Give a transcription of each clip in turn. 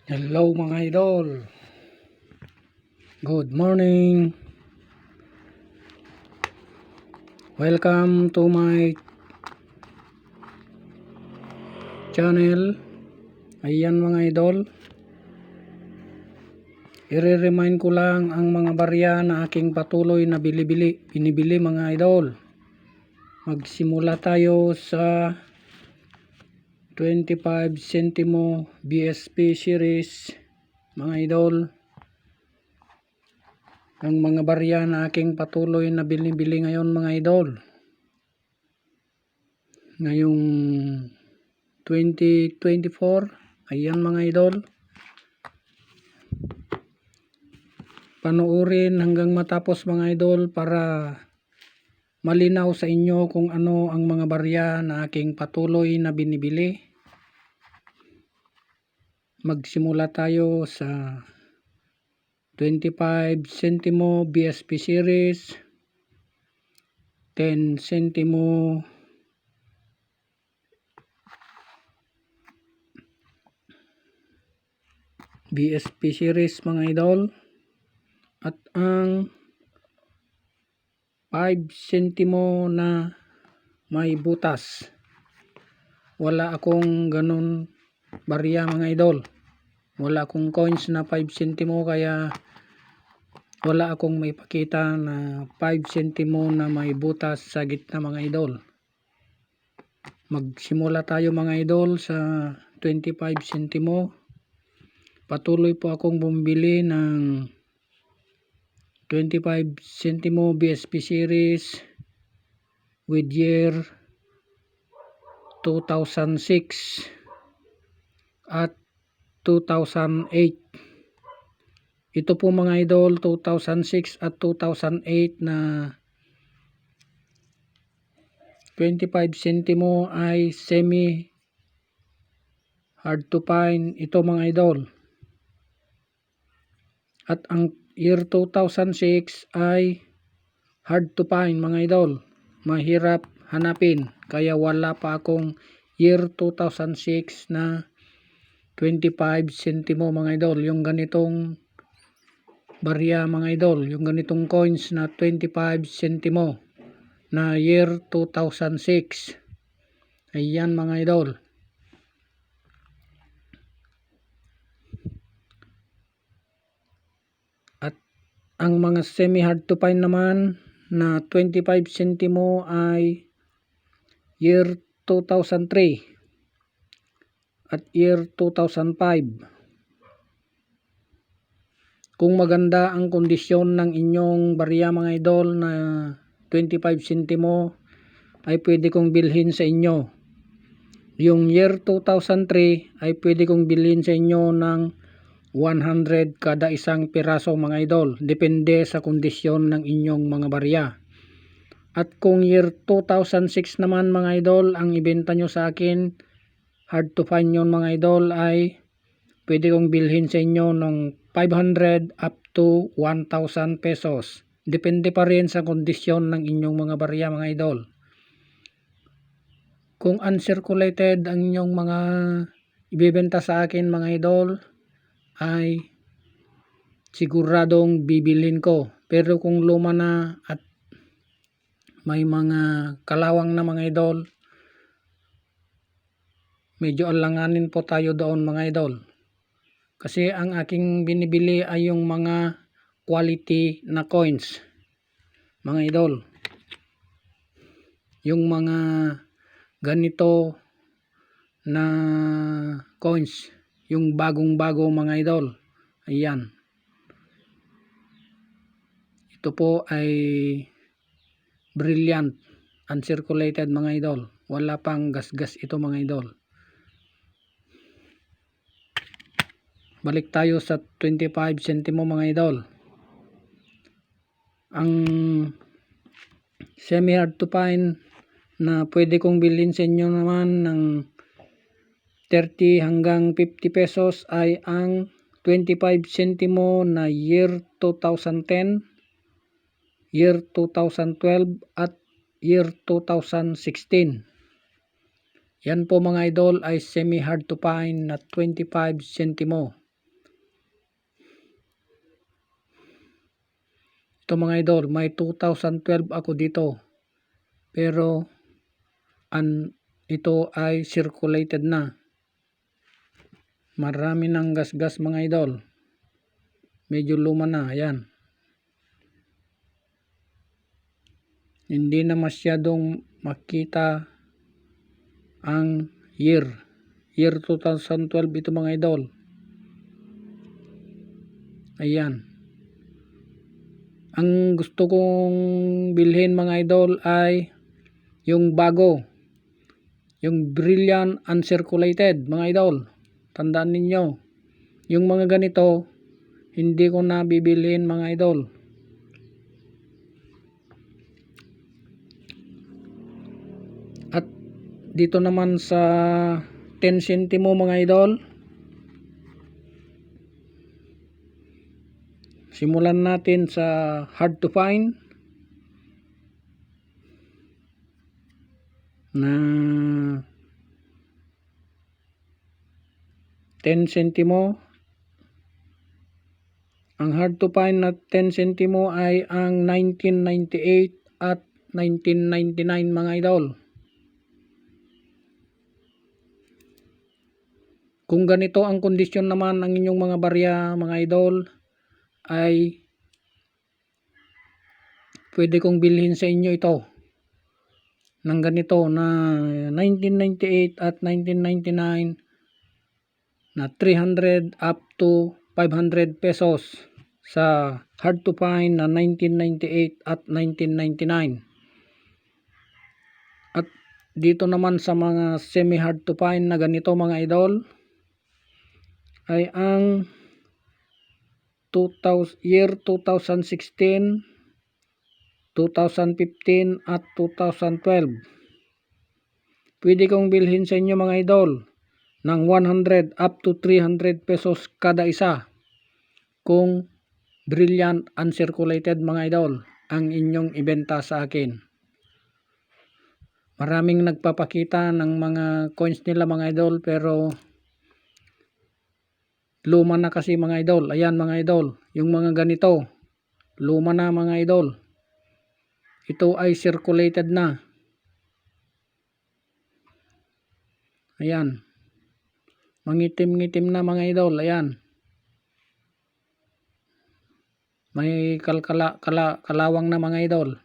Hello mga idol. Good morning. Welcome to my channel. Ayan mga idol. I-remind ko lang ang mga barya na aking patuloy na binibili mga idol. Magsimula tayo sa 25 centimo BSP series mga idol. Ang mga barya na aking patuloy na binibili ngayon mga idol. Ngayong 2024, ayan mga idol. Panoorin hanggang matapos mga idol para malinaw sa inyo kung ano ang mga barya na aking patuloy na binibili. Magsimula tayo sa 25 centimo BSP series, 10 centimo BSP series mga idol, at ang 5 centimo na may butas. Wala akong ganun barya mga idol. Wala akong coins na 5 centimo kaya wala akong may pakita na 5 centimo na may butas sa gitna mga idol. Magsimula tayo mga idol sa 25 centimo. Patuloy po akong bumili ng 25 centimo BSP series with year 2006 at 2008. Ito po mga idol, 2006 at 2008 na 25 centimo ay semi hard to find ito mga idol. At ang year 2006 ay hard to find mga idol. Mahirap hanapin. Kaya wala pa akong year 2006 na 25 centimo mga idol. Yung ganitong barya mga idol. Yung ganitong coins na 25 centimo na year 2006. Ayan mga idol. At ang mga semi hard to find naman na 25 centimo ay year 2003 at year 2005. Kung maganda ang kondisyon ng inyong barya mga idol na 25 centimo ay pwede kong bilhin sa inyo. Yung year 2003 ay pwede kong bilhin sa inyo ng 100 kada isang piraso mga idol. Depende sa kondisyon ng inyong mga barya. At kung year 2006 naman mga idol ang ibenta nyo sa akin, hard to find yun mga idol, ay pwede kong bilhin sa inyo ng 500 up to 1,000 pesos. Depende pa rin sa kondisyon ng inyong mga barya mga idol. Kung uncirculated ang inyong mga ibebenta sa akin mga idol, ay siguradong bibilhin ko. Pero kung luma na at may mga kalawang na mga idol, medyo alanganin po tayo doon mga idol. Kasi ang aking binibili ay yung mga quality na coins mga idol. Yung mga ganito na coins, yung bagong-bago mga idol. Ayan. Ito po ay brilliant, uncirculated mga idol. Wala pang gas-gas ito mga idol. Balik tayo sa 25 centimo mga idol. Ang semi hard to find na pwede kong bilhin sa inyo naman ng 30 hanggang 50 pesos ay ang 25 centimo na year 2010, year 2012 at year 2016. Yan po mga idol ay semi hard to find na 25 centimo. Ito mga idol, may 2012 ako dito. Pero ito ay circulated na. Marami ng gas-gas mga idol. Medyo luma na, ayan. Hindi na masyadong makita ang year 2012 ito mga idol. Ayan, ang gusto kong bilhin mga idol ay yung bago, yung Brilliant Uncirculated mga idol. Tandaan ninyo, yung mga ganito hindi ko na bibilhin mga idol. At dito naman sa 10 centimo mga idol, simulan natin sa hard to find na 10 centimo. Ang hard to find na 10 centimo ay ang 1998 at 1999 mga idol. Kung ganito ang kondisyon naman ng inyong mga barya mga idol, ay pwede kong bilhin sa inyo ito ng ganito na 1998 at 1999 na 300 up to 500 pesos sa hard to find na 1998 at 1999. At dito naman sa mga semi hard to find na ganito mga idol ay ang year 2016, 2015 at 2012. Pwede kong bilhin sa inyo mga idol ng 100 up to 300 pesos kada isa kung Brilliant Uncirculated mga idol ang inyong ibenta sa akin. Maraming nagpapakita ng mga coins nila mga idol pero luma na kasi mga idol. Ayan mga idol, yung mga ganito luma na mga idol. Ito ay circulated na. Ayan, mangitim-ngitim na mga idol. Ayan, may kalawang na mga idol.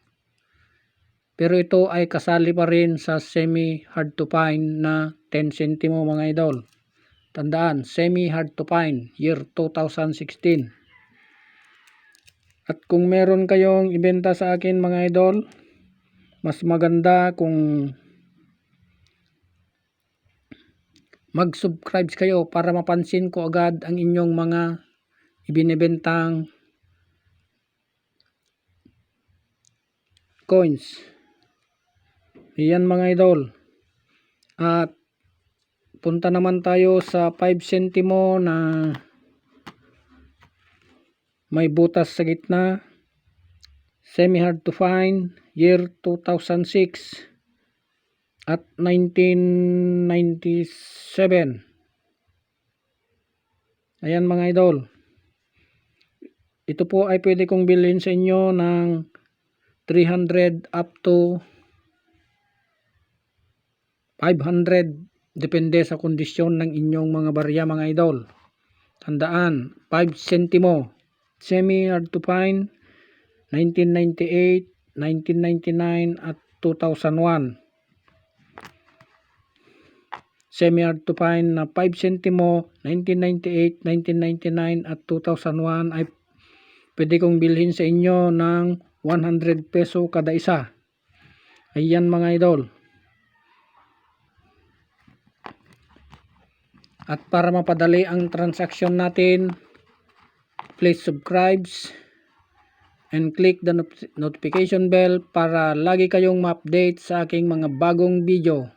Pero ito ay kasali pa rin sa semi hard to find na 10 centimo mga idol. Tandaan, semi hard to find year 2016. At kung meron kayong ibenta sa akin mga idol, mas maganda kung mag-subscribe kayo para mapansin ko agad ang inyong mga ibinebentang coins. Iyan mga idol. At punta naman tayo sa 5 centimo na may butas sa gitna, semi hard to find year 2006 at 1997. Ayan mga idol, ito po ay pwede kong bilhin sa inyo ng 300 up to 500 depende sa kondisyon ng inyong mga barya mga idol. Tandaan, 5 centimo semi hard to find 1998, 1999 at 2001. Semi hard to find na 5 centimo 1998, 1999 at 2001 ay pwede kong bilhin sa inyo ng 100 peso kada isa. Ayan mga idol. At para mapadali ang transaksyon natin, please subscribe and click the notification bell para lagi kayong ma-update sa aking mga bagong video.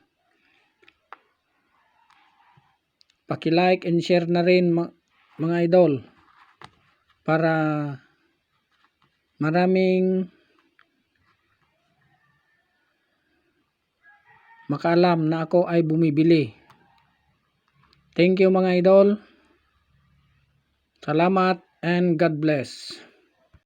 Paki-like and share na rin mga idol para maraming makaalam na ako ay bumibili. Thank you mga idol. Salamat and God bless.